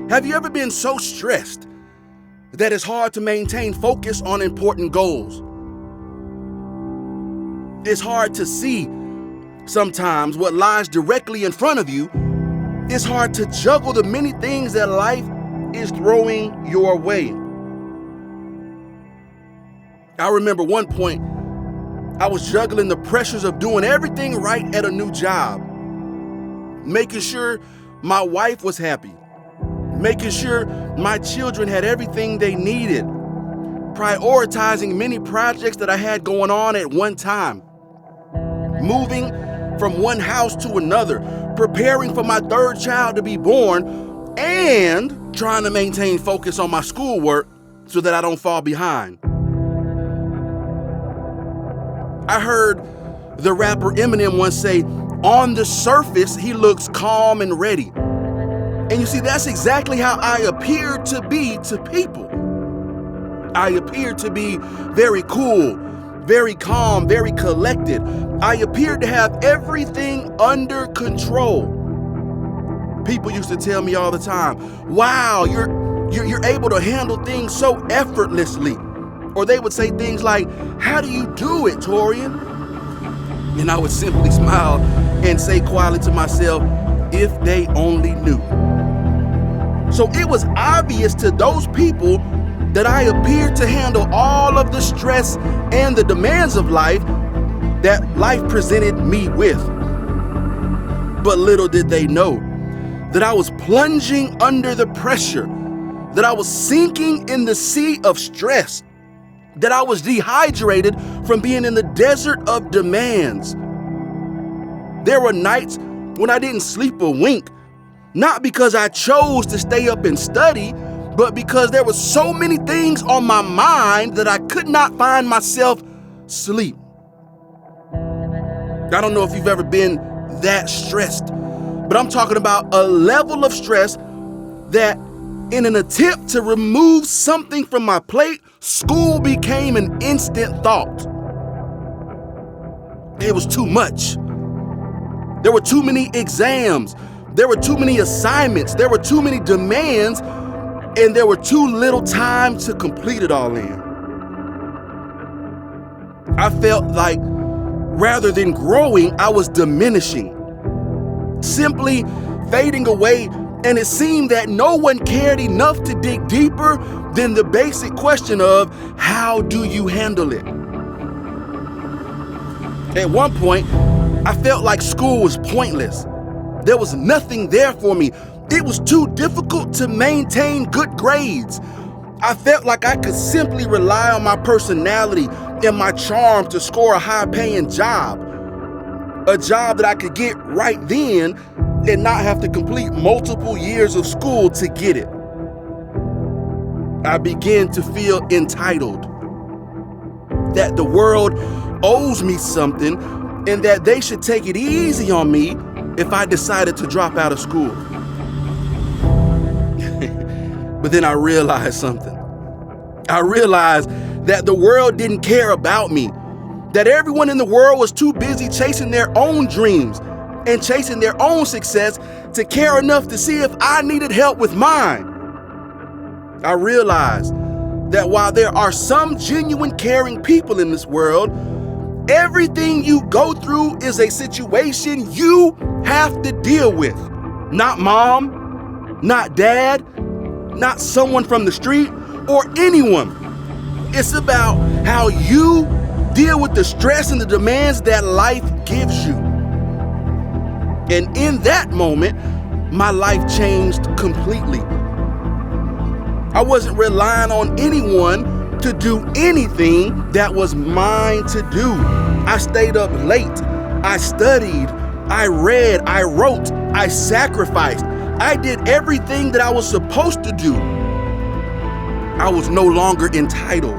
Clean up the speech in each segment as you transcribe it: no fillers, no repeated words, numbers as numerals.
Have you ever been so stressed that it's hard to maintain focus on important goals? It's hard to see sometimes what lies directly in front of you. It's hard to juggle the many things that life is throwing your way. I remember one point, I was juggling the pressures of doing everything right at a new job, making sure my wife was happy, making sure my children had everything they needed, prioritizing many projects that I had going on at one time, moving from one house to another, preparing for my third child to be born, and trying to maintain focus on my schoolwork so that I don't fall behind. I heard the rapper Eminem once say, "On the surface, he looks calm and ready." And you see, that's exactly how I appear to be to people. I appear to be very cool, very calm, very collected. I appear to have everything under control. People used to tell me all the time, "Wow, you're able to handle things so effortlessly." Or they would say things like, "How do you do it, Torian?" And I would simply smile and say quietly to myself, "If they only knew." So it was obvious to those people that I appeared to handle all of the stress and the demands of life that life presented me with. But little did they know that I was plunging under the pressure, that I was sinking in the sea of stress, that I was dehydrated from being in the desert of demands. There were nights when I didn't sleep a wink, not because I chose to stay up and study, but because there were so many things on my mind that I could not find myself sleep. I don't know if you've ever been that stressed, but I'm talking about a level of stress that in an attempt to remove something from my plate, school became an instant thought. It was too much. There were too many exams. There were too many assignments. There were too many demands, and there were too little time to complete it all in. I felt like rather than growing, I was diminishing, simply fading away. And it seemed that no one cared enough to dig deeper than the basic question of, how do you handle it? At one point, I felt like school was pointless. There was nothing there for me. It was too difficult to maintain good grades. I felt like I could simply rely on my personality and my charm to score a high-paying job. A job that I could get right then and not have to complete multiple years of school to get it. I began to feel entitled, that the world owes me something and that they should take it easy on me if I decided to drop out of school. But then I realized something. I realized that the world didn't care about me, that everyone in the world was too busy chasing their own dreams and chasing their own success to care enough to see if I needed help with mine. I realized that while there are some genuine caring people in this world, everything you go through is a situation you have to deal with. Not mom, not dad, not someone from the street, or anyone. It's about how you deal with the stress and the demands that life gives you. And in that moment, my life changed completely. I wasn't relying on anyone to do anything that was mine to do. I stayed up late. I studied. I read. I wrote. I sacrificed. I did everything that I was supposed to do. I was no longer entitled.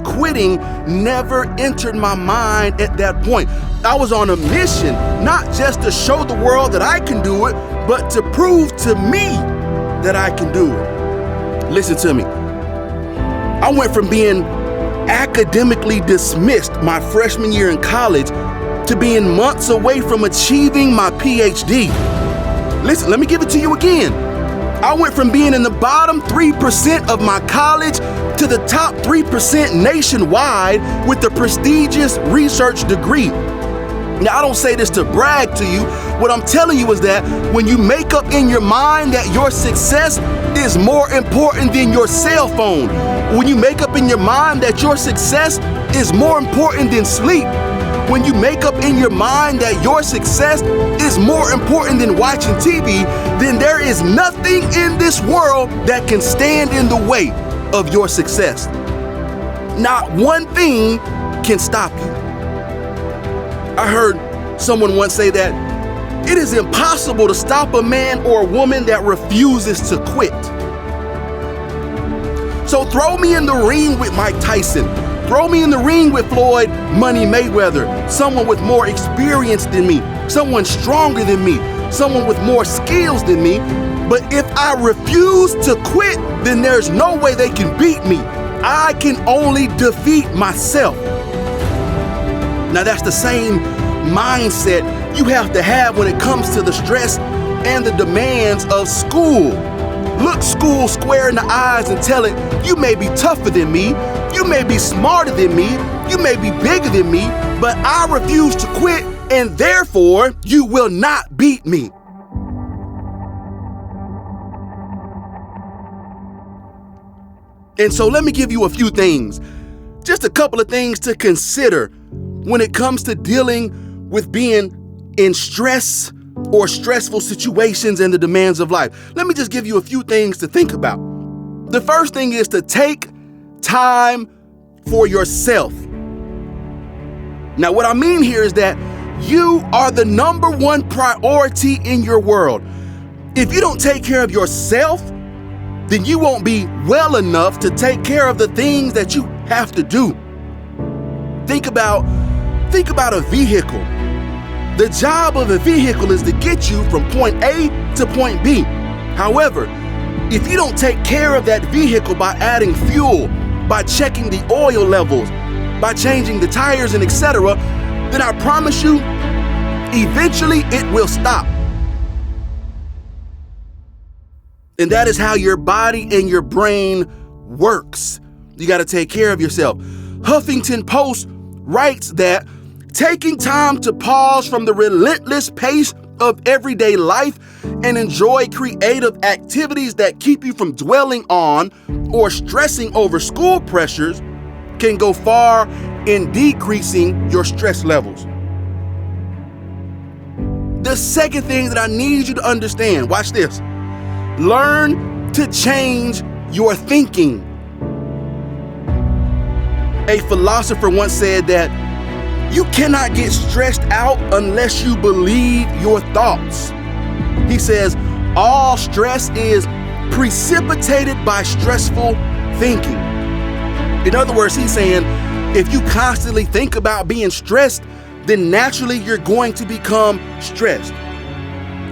Quitting never entered my mind at that point. I was on a mission, not just to show the world that I can do it, but to prove to me that I can do it. Listen to me. I went from being academically dismissed my freshman year in college to being months away from achieving my PhD. Listen, let me give it to you again. I went from being in the bottom 3% of my college to the top 3% nationwide with a prestigious research degree. Now, I don't say this to brag to you. What I'm telling you is that when you make up in your mind that your success is more important than your cell phone, when you make up in your mind that your success is more important than sleep, when you make up in your mind that your success is more important than watching TV, then there is nothing in this world that can stand in the way of your success. Not one thing can stop you. I heard someone once say that it is impossible to stop a man or a woman that refuses to quit. So throw me in the ring with Mike Tyson. Throw me in the ring with Floyd Money Mayweather, someone with more experience than me, someone stronger than me, someone with more skills than me. But if I refuse to quit, then there's no way they can beat me. I can only defeat myself. Now that's the same mindset you have to have when it comes to the stress and the demands of school. Look school square in the eyes and tell it, you may be tougher than me, you may be smarter than me, you may be bigger than me, but I refuse to quit, and therefore you will not beat me. And so let me give you a few things, just a couple of things to consider when it comes to dealing with being in stress or stressful situations and the demands of life. Let me just give you a few things to think about. The first thing is to take time for yourself. Now, what I mean here is that you are the number one priority in your world. If you don't take care of yourself, then you won't be well enough to take care of the things that you have to do. Think about a vehicle. The job of a vehicle is to get you from point A to point B. However, if you don't take care of that vehicle by adding fuel, by checking the oil levels, by changing the tires and etc., then I promise you, eventually it will stop. And that is how your body and your brain works. You got to take care of yourself. Huffington Post writes that taking time to pause from the relentless pace of everyday life and enjoy creative activities that keep you from dwelling on or stressing over school pressures can go far in decreasing your stress levels. The second thing that I need you to understand, watch this. Learn to change your thinking. A philosopher once said that you cannot get stressed out unless you believe your thoughts. He says, all stress is precipitated by stressful thinking. In other words, he's saying, if you constantly think about being stressed, then naturally you're going to become stressed.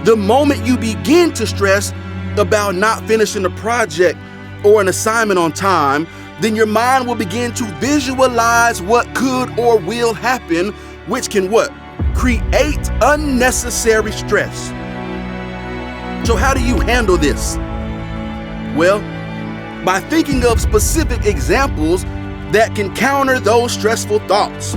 The moment you begin to stress about not finishing a project or an assignment on time, then your mind will begin to visualize what could or will happen, which can what? Create unnecessary stress. So how do you handle this? Well, by thinking of specific examples that can counter those stressful thoughts.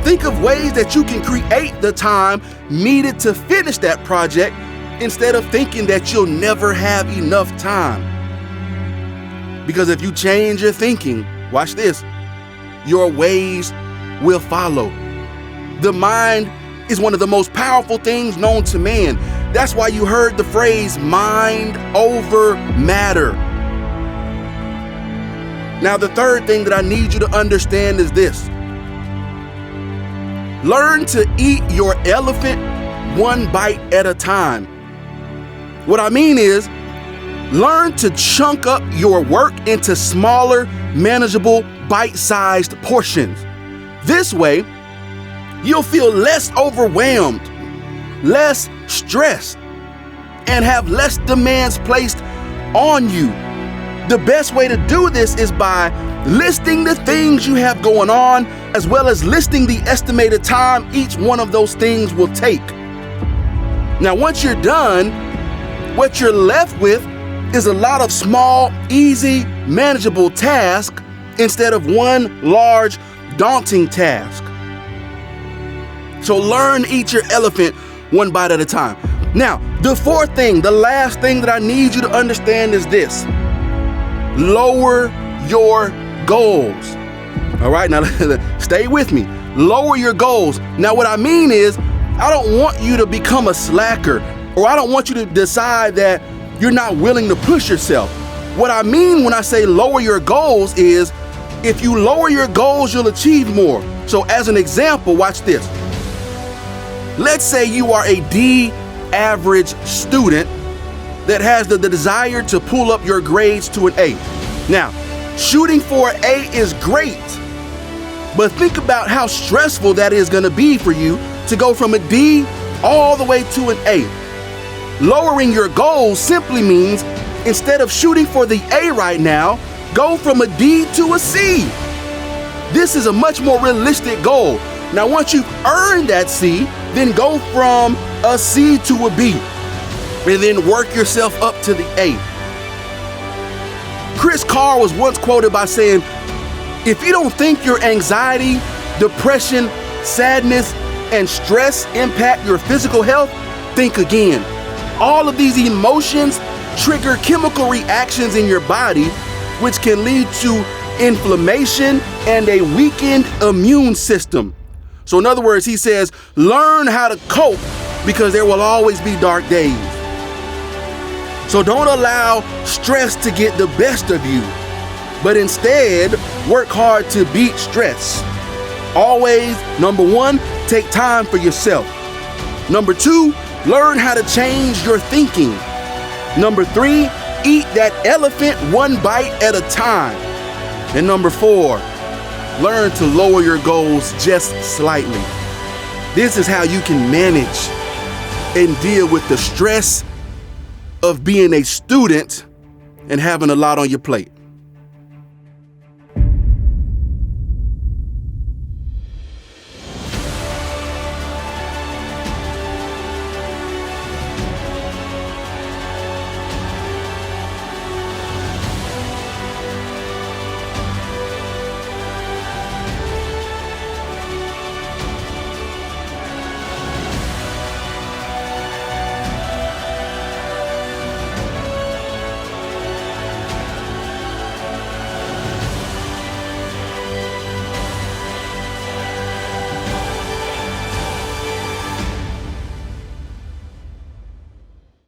Think of ways that you can create the time needed to finish that project instead of thinking that you'll never have enough time. Because if you change your thinking, watch this, your ways will follow. The mind is one of the most powerful things known to man. That's why you heard the phrase mind over matter. Now, the third thing that I need you to understand is this. Learn to eat your elephant one bite at a time. What I mean is, learn to chunk up your work into smaller, manageable, bite-sized portions. This way, you'll feel less overwhelmed, less stressed, and have less demands placed on you. The best way to do this is by listing the things you have going on, as well as listing the estimated time each one of those things will take. Now, once you're done, what you're left with is a lot of small, easy, manageable tasks instead of one large, daunting task. So learn to eat your elephant one bite at a time. Now, the fourth thing, the last thing that I need you to understand is this. Lower your goals. All right, now stay with me. Lower your goals. Now, what I mean is, I don't want you to become a slacker, or I don't want you to decide that you're not willing to push yourself. What I mean when I say lower your goals is, if you lower your goals, you'll achieve more. So as an example, watch this. Let's say you are a D average student that has the desire to pull up your grades to an A. Now, shooting for an A is great, but think about how stressful that is going to be for you to go from a D all the way to an A. Lowering your goals simply means instead of shooting for the A right now, go from a D to a C. This is a much more realistic goal. Now, once you've earned that C, then go from a C to a B, and then work yourself up to the A. Chris Carr was once quoted by saying, if you don't think your anxiety, depression, sadness, and stress impact your physical health, think again. All of these emotions trigger chemical reactions in your body, which can lead to inflammation and a weakened immune system. So in other words, he says, learn how to cope because there will always be dark days. So don't allow stress to get the best of you, but instead work hard to beat stress. Always, number one, take time for yourself. Number two, learn how to change your thinking. Number three, eat that elephant one bite at a time. And number four, learn to lower your goals just slightly. This is how you can manage and deal with the stress of being a student and having a lot on your plate.